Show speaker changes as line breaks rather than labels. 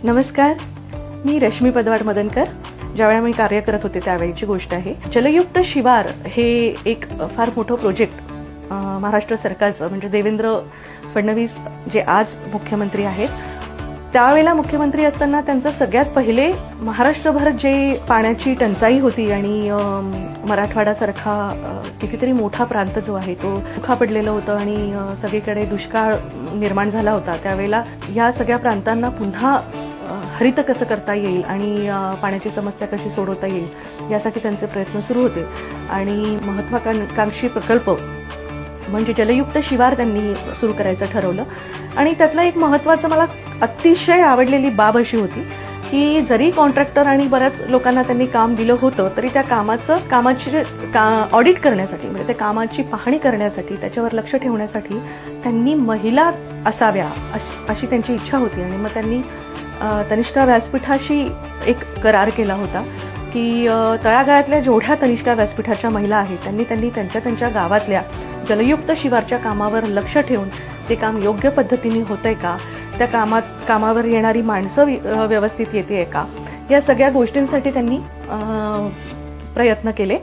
नमस्कार, मी रश्मी पदवाड मदनकर. ज्यावेळी मी कार्य करत होते त्यावेळीची गोष्ट आहे. जलयुक्त शिवार हे एक फार मोठं प्रोजेक्ट महाराष्ट्र सरकारचं, म्हणजे देवेंद्र फडणवीस जे आज मुख्यमंत्री आहेत, त्यावेळेला मुख्यमंत्री असताना त्यांचं सगळ्यात पहिले महाराष्ट्रभर जे पाण्याची टंचाई होती आणि मराठवाड्यासारखा कितीतरी मोठा प्रांत जो आहे तो दुखा पडलेलं होतं आणि सगळीकडे दुष्काळ निर्माण झाला होता. त्यावेळेला या सगळ्या प्रांतांना पुन्हा हरित कसं करता येईल आणि पाण्याची समस्या कशी सोडवता येईल यासाठी त्यांचे प्रयत्न सुरू होते. आणि महत्वाकांक्षी प्रकल्प म्हणजे जलयुक्त शिवार त्यांनी सुरू करायचं ठरवलं. आणि त्यातला एक महत्वाचं मला अतिशय आवडलेली बाब अशी होती की जरी कॉन्ट्रॅक्टर आणि बऱ्याच लोकांना त्यांनी काम दिलं होतं तरी त्या कामाची ऑडिट करण्यासाठी, म्हणजे त्या कामाची पाहणी करण्यासाठी, त्याच्यावर लक्ष ठेवण्यासाठी त्यांनी महिला असाव्या अशी त्यांची इच्छा होती. आणि मग त्यांनी तनिष्का व्यासपीठाशी एक करार केला होता की तळागाळातल्या जेवढ्या तनिष्का व्यासपीठाच्या महिला आहेत त्यांनी त्यांच्या गावातल्या जलयुक्त शिवारच्या कामावर लक्ष ठेवून ते काम योग्य पद्धतीने होतंय का, त्या कामावर येणारी माणसं व्यवस्थित येते का, या सगळ्या गोष्टींसाठी त्यांनी प्रयत्न केले.